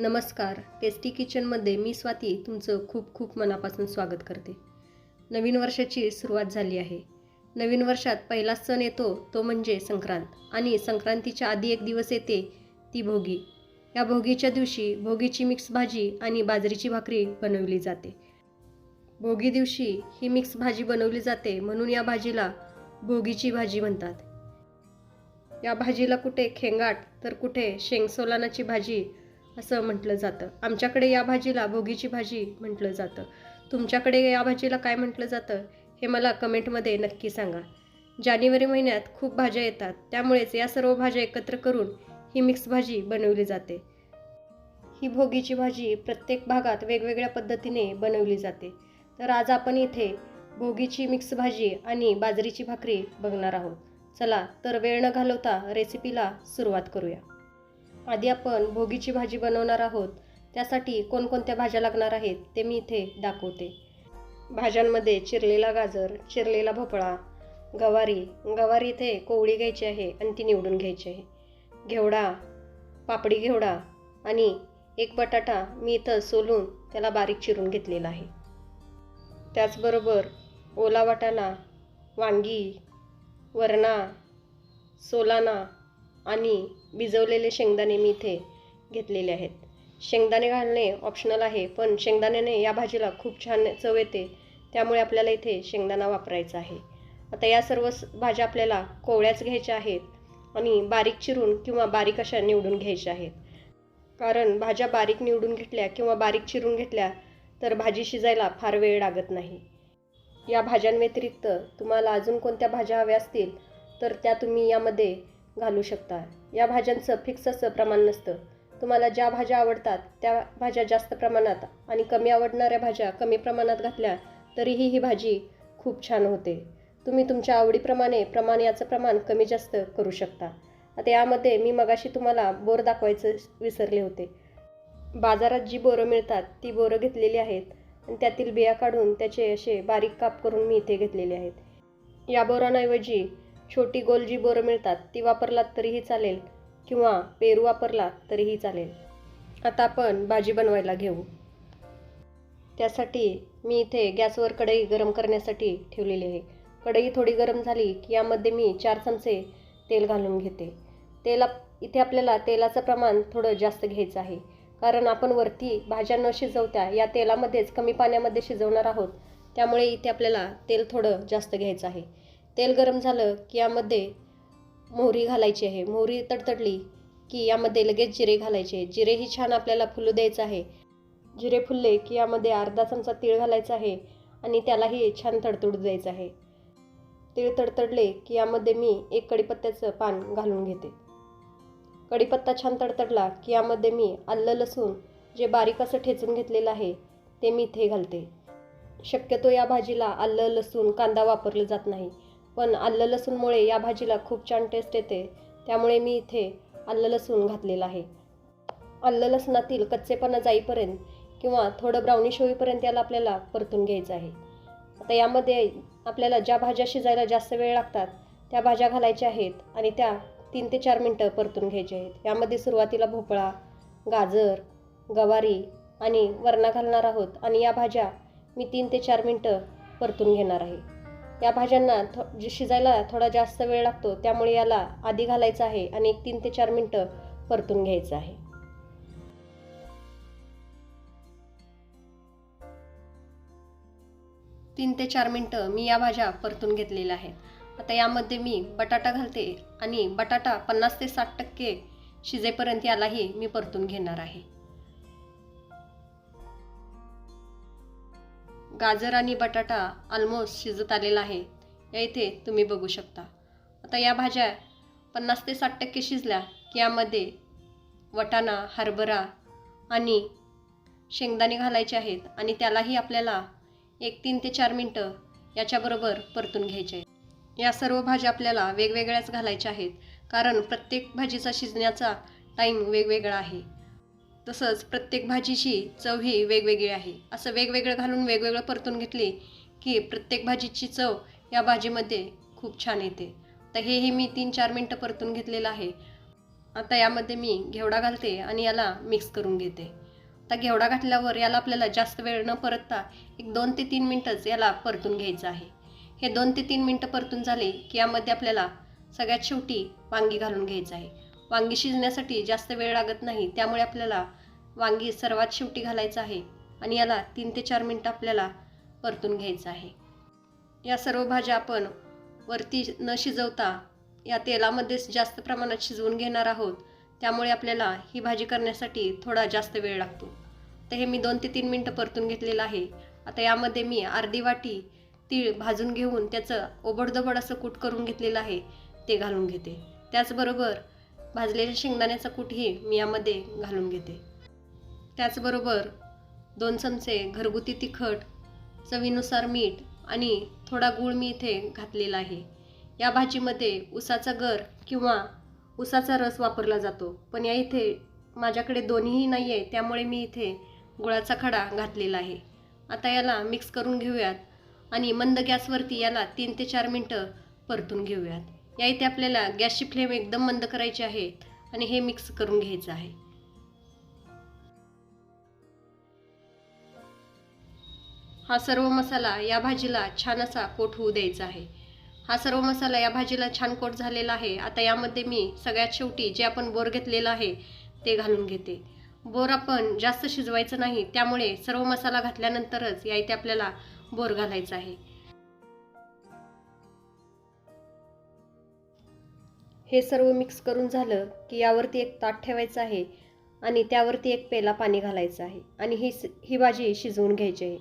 नमस्कार. टेस्टी किचनमध्ये मी स्वाती तुमचं खूप खूप मनापासून स्वागत करते. नवीन वर्षाची सुरुवात झाली आहे. नवीन वर्षात पहिला सण येतो तो म्हणजे संक्रांत आणि संक्रांतीच्या आधी एक दिवस येते ती भोगी. या भोगीच्या दिवशी भोगीची मिक्स भाजी आणि बाजरीची भाकरी बनवली जाते. भोगी दिवशी ही मिक्स भाजी बनवली जाते म्हणून या भाजीला भोगीची भाजी म्हणतात. या भाजीला कुठे खेंगाट तर कुठे शेंगसोलानाची भाजी असं म्हटलं जातं. आमच्याकडे या भाजीला भोगीची भाजी म्हटलं जातं. तुमच्याकडे या भाजीला काय म्हटलं जातं हे मला कमेंटमध्ये नक्की सांगा. जानेवारी महिन्यात खूप भाज्या येतात, त्यामुळेच या सर्व भाज्या एकत्र करून ही मिक्स भाजी बनवली जाते. ही भोगीची भाजी प्रत्येक भागात वेगवेगळ्या पद्धतीने बनवली जाते. तर आज आपण इथे भोगीची मिक्स भाजी आणि बाजरीची भाकरी बघणार आहोत. चला तर वेळ न घालवता रेसिपीला सुरुवात करूया. आधी आपण भोगीची भाजी बनवणार आहोत. त्यासाठी कोणकोणत्या भाज्या लागणार आहेत ते मी इथे दाखवते. भाज्यांमध्ये चिरलेला गाजर, चिरलेला भोपळा, गवारी इथे कोवळी घ्यायची आहे आणि ती निवडून घ्यायची आहे. घेवडा, पापडी घेवडा आणि एक बटाटा मी इथं सोलून त्याला बारीक चिरून घेतलेला आहे. त्याचबरोबर ओला वाटाणा, वांगी, वरणा, सोलाना आणि भिजवलेले शेंगदाणे मी इथे घेतलेले आहेत. शेंगदाणे घालणे ऑप्शनल आहे, पण शेंगदाण्याने या भाजीला खूप छान चव येते, त्यामुळे आपल्याला इथे शेंगदाणा वापरायचा आहे. आता या सर्व भाज्या आपल्याला कोवळ्याच घ्यायच्या आहेत आणि बारीक चिरून किंवा बारीक अशा निवडून घ्यायच्या आहेत. कारण भाज्या बारीक निवडून घेतल्या किंवा बारीक चिरून घेतल्या तर भाजी शिजायला फार वेळ लागत नाही. या भाज्यांव्यतिरिक्त तुम्हाला अजून कोणत्या भाज्या हव्या असतील तर त्या तुम्ही यामध्ये घालू शकता. या भाज्यांचं फिक्स असं प्रमाण नसतं. तुम्हाला ज्या भाज्या आवडतात त्या भाज्या जास्त प्रमाणात आणि कमी आवडणाऱ्या भाज्या कमी प्रमाणात घातल्या तरीही ही भाजी खूप छान होते. तुम्ही तुमच्या आवडीप्रमाणे याचं प्रमाण कमी जास्त करू शकता. आता यामध्ये मी मगाशी तुम्हाला बोर दाखवायचं विसरले होते. बाजारात जी बोरं मिळतात ती बोरं घेतलेली आहेत आणि त्यातील बिया काढून त्याचे असे बारीक काप करून मी इथे घेतलेले आहेत. या बोरांऐवजी छोटी गोल जी बोरं मिळतात ती वापरलात तरीही चालेल किंवा पेरू वापरला तरीही चालेल. आता आपण भाजी बनवायला घेऊ. त्यासाठी मी इथे गॅसवर कढई गरम करण्यासाठी ठेवलेली आहे. कढई थोडी गरम झाली की यामध्ये मी 4 चमचे तेल घालून घेते. इथे आपल्याला तेलाचं प्रमाण थोडं जास्त घ्यायचं आहे, कारण आपण वरती भाज्या न शिजवता या तेलामध्येच कमी पाण्यामध्ये शिजवणार आहोत, त्यामुळे इथे आपल्याला तेल थोडं जास्त घ्यायचं आहे. तेल गरम झालं की यामध्ये मोहरी घालायची आहे. मोहरी तडतडली की यामध्ये लगेच जिरे घालायचे. जिरेही छान आपल्याला फुलू द्यायचं आहे. जिरे फुलले की यामध्ये अर्धा चमचा तीळ घालायचा आहे आणि त्यालाही छान तडतडू द्यायचं आहे. तीळ तडतडले की यामध्ये मी एक कढीपत्त्याचं पान घालून घेते. कढीपत्ता छान तडतडला की यामध्ये मी आलं लसूण जे बारीक असं ठेचून घेतलेलं आहे ते मी इथे घालते. शक्यतो या भाजीला आलं लसूण कांदा वापरलं जात नाही, पण आलं लसूणमुळे या भाजीला खूप छान टेस्ट येते, त्यामुळे मी इथे आलं लसूण घातलेलं आहे. आलं लसणातील कच्चेपणा जाईपर्यंत किंवा थोडं ब्राउनिश होईपर्यंत याला आपल्याला परतून घ्यायचं आहे. आता यामध्ये आपल्याला ज्या भाज्या शिजायला जास्त वेळ लागतात त्या भाज्या घालायच्या आहेत आणि त्या 3 ते 4 मिनटं परतून घ्यायच्या आहेत. यामध्ये सुरुवातीला भोपळा, गाजर, गवारी आणि वरणा घालणार आहोत आणि या भाज्या मी 3 ते 4 मिनटं परतून घेणार आहे. या भाज्यांना शिजायला थोडा जास्त वेळ लागतो, त्यामुळे याला आधी घालायचं आहे आणि 3 ते 4 मिनटं परतून घ्यायचं आहे. तीन ते 4 मिनटं मी या भाज्या परतून घेतलेल्या आहेत. आता यामध्ये मी बटाटा घालते आणि बटाटा 50 ते 60% शिजेपर्यंत यालाही मी परतून घेणार आहे. गाजर आणि बटाटा ऑलमोस्ट शिजत आलेला आहे, या इथे तुम्ही बघू शकता. आता या भाज्या 50 ते 60% शिजल्या की यामध्ये वाटाणा, हरभरा आणि शेंगदाणे घालायचे आहेत आणि त्यालाही आपल्याला 3 ते 4 मिनटं याच्याबरोबर परतून घ्यायचे आहेत. या सर्व भाज्या आपल्याला वेगवेगळ्याच घालायच्या आहेत, कारण प्रत्येक भाजीचा शिजण्याचा टाईम वेगवेगळा आहे. तसंच प्रत्येक भाजीची चव ही वेगवेगळी आहे. असं वेगवेगळं घालून वेगवेगळं परतून घेतली की प्रत्येक भाजीची चव या भाजीमध्ये खूप छान येते. तर हेही मी 3-4 मिनटं परतून घेतलेलं आहे. आता यामध्ये मी घेवडा घालते आणि याला मिक्स करून घेते। आता घेवडा घातल्यावर याला आपल्याला जास्त वेळ न परतता एक 2 ते 3 मिनिटच याला परतून घ्यायचं आहे। हे 2 ते 3 मिनिटं परतून झाले की यामध्ये आपल्याला सगळ्यात शेवटी वांगी घालून घ्यायचं आहे। वांगी शिजण्यासाठी जास्त वेळ लागत नाही, त्यामुळे आपल्याला वांगी सर्वात शेवटी घालायचं आहे आणि याला 3 ते 4 मिनिटं आपल्याला परतून घ्यायचं आहे। या सर्व भाज्या आपण वरती न शिजवता या तेलामध्येच जास्त प्रमाणात शिजवून घेणार आहोत, त्यामुळे आपल्याला ही भाजी करण्यासाठी थोडा जास्त वेळ लागतो। तर हे मी 2 ते 3 मिनिटं परतून घेतलेलं आहे। आता यामध्ये मी अर्धी वाटी तीळ भाजून घेऊन त्याचं ओबडधोबड असं कूट करून घेतलेलं आहे, ते घालून घेते। त्याचबरोबर भाजलेल्या शेंगदाण्याचा कूटही मी यामध्ये घालून घेते। त्याचबरोबर 2 चमचे घरगुती तिखट, चवीनुसार मीठ आणि थोडा गूळ मी इथे घातलेला आहे। या भाजीमध्ये उसाचा गर किंवा उसाचा रस वापरला जातो, पण या इथे माझ्याकडे दोन्हीही नाही आहे, त्यामुळे मी इथे गुळाचा खडा घातलेला आहे। आता याला मिक्स करून घेऊयात आणि मंद गॅसवरती याला 3 ते 4 मिनिटं परतून घेऊयात। या इथे आपल्याला गॅसची फ्लेम एकदम मंद करायची आहे आणि हे मिक्स करून घ्यायचं आहे। हा सर्व मसाला या भाजीला छान असा कोट होऊ द्यायचा आहे। हा सर्व मसाला या भाजीला छान कोट झालेला आहे। आता यामध्ये मी सगळ्यात शेवटी जे आपण बोर घेतलेलं आहे ते घालून घेते। बोर आपण जास्त शिजवायचं नाही, त्यामुळे सर्व मसाला घातल्यानंतरच या इथे आपल्याला बोर घालायचं आहे। हे सर्व मिक्स करून झालं की यावरती एक ताट ठेवायचं आहे आणि त्यावरती एक पेला पाणी घालायचं आहे आणि ही भाजी शिजवून घ्यायची आहे।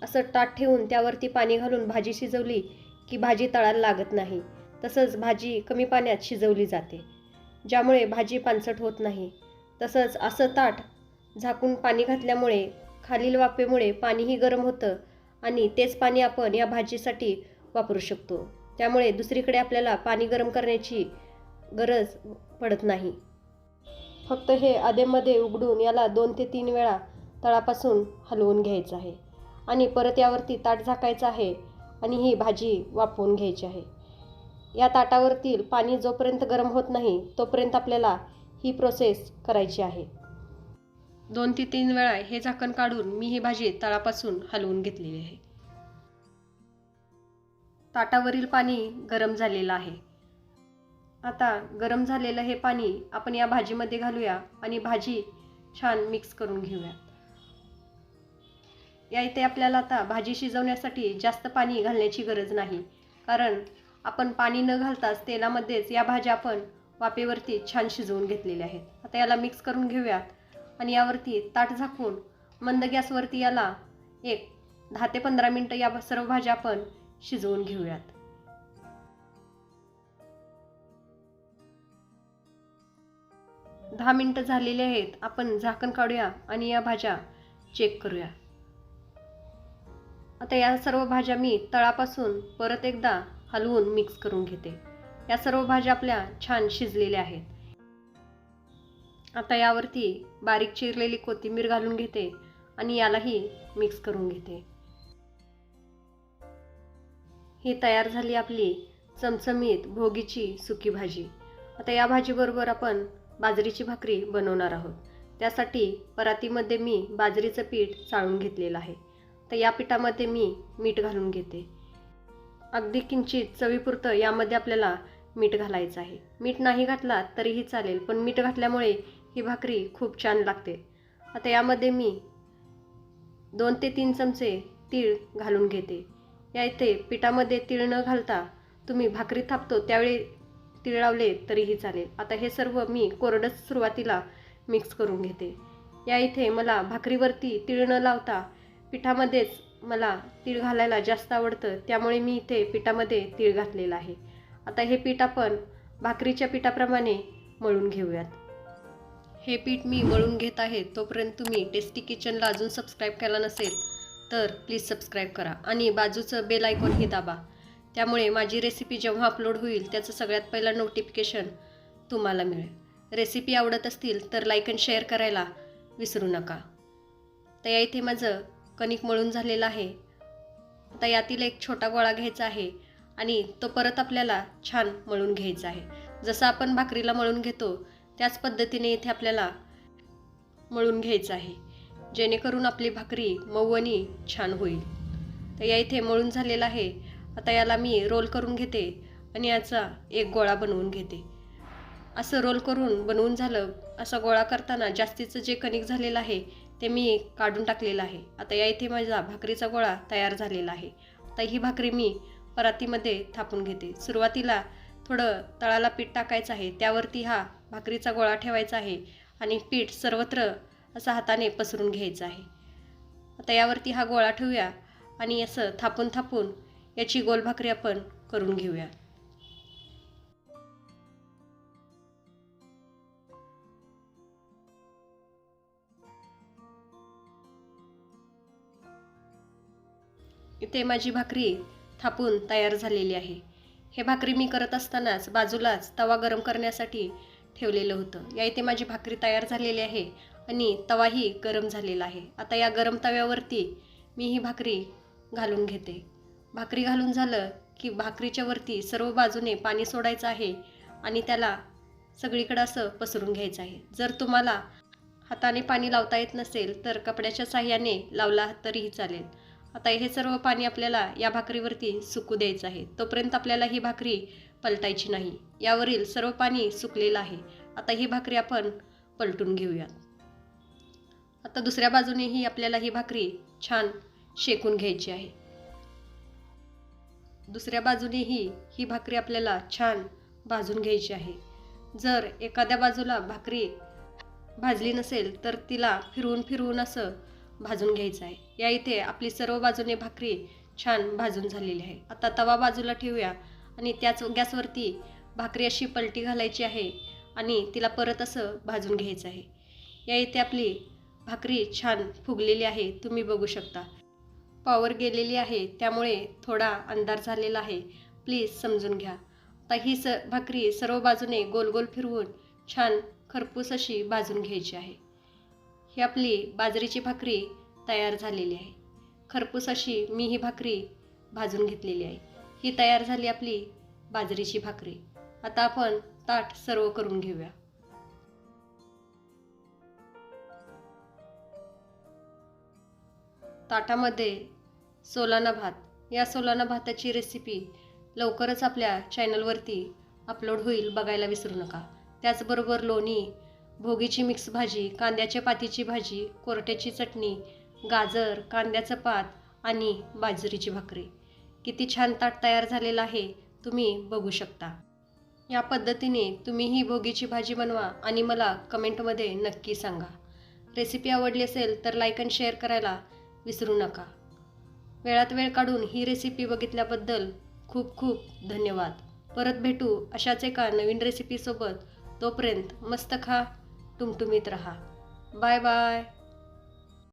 असं ताट ठेवून त्यावरती पाणी घालून भाजी शिजवली की भाजी तळाला लागत नाही, तसंच भाजी कमी पाण्यात शिजवली जाते, ज्यामुळे भाजी पानसट होत नाही। तसंच असं ताट झाकून पाणी घातल्यामुळे खालील वाफेमुळे पाणीही गरम होतं आणि तेच पाणी आपण या भाजीसाठी वापरू शकतो, त्यामुळे दुसरीकडे आपल्याला पाणी गरम करण्याची गरज पडत नाही। फक्त हे अधेमध्ये उघडून याला 2 ते 3 वेळा तळापासून हलवून घ्यायचं आहे आणि परत यावरती ताट झाकायचं आहे आणि ही भाजी वाफवून घ्यायची आहे। या ताटावरतील पाणी जोपर्यंत गरम होत नाही तोपर्यंत आपल्याला ही प्रोसेस करायची आहे। 2 ते 3 वेळा हे झाकण काढून मी ही भाजी तळापासून हलवून घेतलेली आहे। ताटावरील पाणी गरम झालेलं आहे। आता गरम झालेलं हे पाणी आपण या भाजीमध्ये घालूया आणि भाजी छान मिक्स करून घेऊया। या इथे आपल्याला आता भाजी शिजवण्यासाठी जास्त पाणी घालण्याची गरज नाही, कारण आपण पाणी न घालताच तेलामध्येच या भाज्या आपण वाफेवरती छान शिजवून घेतलेल्या आहेत। आता याला मिक्स करून घेऊयात आणि यावरती ताट झाकून मंद गॅसवरती याला एक 10 ते 15 मिनिटं या सर्व भाज्या आपण शिजवून घेऊयात। 10 मिनिटं झालेले आहेत। आपण झाकण काढूया आणि या भाज्या चेक करूया। आता या सर्व भाज्या मी तळापासून परत एकदा हलवून मिक्स करून घेते। या सर्व भाज्या आपल्या छान शिजलेल्या आहेत। आता यावरती बारीक चिरलेली कोथिंबीर घालून घेते आणि यालाही मिक्स करून घेते। ही तयार झाली आपली चमचमीत भोगीची सुकी भाजी। आता या भाजीबरोबर आपण बाजरीची भाकरी बनवणार आहोत। त्यासाठी परातीमध्ये मी बाजरीचं पीठ चाळून घेतलेलं आहे। तर या पिठामध्ये मी मीठ घालून घेते। अगदी किंचित चवीपुरतं यामध्ये आपल्याला मीठ घालायचं आहे। मीठ नाही घातला तरीही चालेल, पण मीठ घातल्यामुळे ही भाकरी खूप छान लागते। आता यामध्ये मी 2 ते 3 चमचे तीळ घालून घेते। या इथे पिठामध्ये तीळ न घालता तुम्ही भाकरी थापतो त्यावेळी तीळ लावले तरीही चालेल। आता हे सर्व मी कोरडंच सुरुवातीला मिक्स करून घेते। या इथे मला भाकरीवरती तीळ न लावता पिठामध्येच मला तीळ घालायला जास्त आवडतं, त्यामुळे मी इथे पिठामध्ये तीळ घातलेलं आहे। आता हे पीठ आपण भाकरीच्या पिठाप्रमाणे मळून घेऊयात। हे पीठ मी मळून घेत आहे, तोपर्यंत तुम्ही टेस्टी किचनला अजून सबस्क्राईब केला नसेल तर प्लीज सबस्क्राईब करा आणि बाजूचं बेल आयकॉनही दाबा, त्यामुळे माझी रेसिपी जेव्हा अपलोड होईल त्याचं सगळ्यात पहिला नोटिफिकेशन तुम्हाला मिळेल। रेसिपी आवडत असतील तर लाईक आणि शेअर करायला विसरू नका। तर या इथे माझं कणिक मळून झालेलं आहे। आता यातील एक छोटा गोळा घ्यायचा आहे आणि तो परत आपल्याला छान मळून घ्यायचा आहे। जसं आपण भाकरीला मळून घेतो त्याच पद्धतीने इथे आपल्याला मळून घ्यायचं आहे, जेणेकरून आपली भाकरी मऊ आणि छान होईल. तर या इथे मळून झालेला आहे. आता याला मी रोल करून घेते आणि याचा एक गोळा बनवून घेते. असं रोल करून बनवून झालं. असा गोळा करताना जास्तीचं जे कणिक झालेलं आहे ते मी काढून टाकलेलं आहे. आता या इथे माझा भाकरीचा गोळा तयार झालेला आहे. आता ही भाकरी मी परातीमध्ये थापून घेते. सुरुवातीला थोडं तळाला पीठ टाकायचं आहे, त्यावरती हा भाकरीचा गोळा ठेवायचा आहे आणि पीठ सर्वत्र असं हाताने पसरून घ्यायचं आहे. आता यावरती हा गोळा ठेवूया आणि असं थापून थापून याची गोल भाकरी आपण करून घेऊया. इथे माझी भाकरी थापून तयार झालेली आहे. हे भाकरी मी करत असतानाच बाजूलाच तवा गरम करण्यासाठी ठेवलेलं होतं. या इथे माझी भाकरी तयार झालेली आहे आणि तवाही गरम झालेला आहे. आता या गरम तव्यावरती मी ही भाकरी घालून घेते. भाकरी घालून झालं की भाकरीच्या वरती सर्व बाजूने पाणी सोडायचं आहे आणि त्याला सगळीकडे असं पसरून घ्यायचं आहे. जर तुम्हाला हाताने पाणी लावता येत नसेल तर कपड्याच्या साह्याने लावला तरीही चालेल. आता हे सर्व पाणी आपल्याला या भाकरीवरती सुकू द्यायचं आहे. तोपर्यंत आपल्याला ही भाकरी पलटायची नाही. यावरील सर्व पाणी सुकलेलं आहे. आता ही भाकरी आपण पलटून घेऊया. आता दुसऱ्या बाजूनेही आपल्याला ही भाकरी छान शेकून घ्यायची आहे. दुसऱ्या बाजूनेही ही भाकरी आपल्याला छान भाजून घ्यायची आहे. जर एखाद्या बाजूला भाकरी भाजली नसेल तर तिला फिरवून फिरवून असं भाजून घ्यायचं आहे. या इथे आपली सर्व बाजूने भाकरी छान भाजून झालेली आहे. आता तवा बाजूला ठेवूया आणि त्याच गॅसवरती भाकरी अशी पलटी घालायची आहे आणि तिला परत असं भाजून घ्यायचं आहे. या इथे आपली भाकरी छान फुगलेली आहे, तुम्ही बघू शकता. पॉवर गेलेली आहे त्यामुळे थोडा अंधार झालेला आहे, प्लीज समजून घ्या. आता ही भाकरी सर्व बाजूने गोल गोल फिरवून छान खरपूस अशी भाजून घ्यायची आहे. ही आपली बाजरीची भाकरी तयार झालेली आहे. खरपूस अशी मी ही भाकरी भाजून घेतलेली आहे. ही तयार झाली आपली बाजरीची भाकरी. आता आपण ताट सर्व करून घेऊया. ताटामध्ये सोलाना भात. या सोलाना भाताची रेसिपी लवकरच आपल्या चॅनलवरती अपलोड होईल, बघायला विसरू नका. त्याचबरोबर लोणी, भोगीची मिक्स भाजी, कांद्याच्या पातीची भाजी, कोरट्याची चटणी, गाजर, कांद्याचं पात आणि बाजरीची भाकरी. किती छान ताट तयार झालेलं आहे, तुम्ही बघू शकता. या पद्धतीने तुम्हीही भोगीची भाजी बनवा आणि मला कमेंटमध्ये नक्की सांगा. रेसिपी आवडली असेल तर लाईक आणि शेअर करायला विसरू नका. वेळात वेळ काढून ही रेसिपी बघितल्याबद्दल खूप खूप धन्यवाद. परत भेटू अशाच एका नवीन रेसिपीसोबत. तोपर्यंत मस्त खा, टुमटुमीत रहा. Bye bye.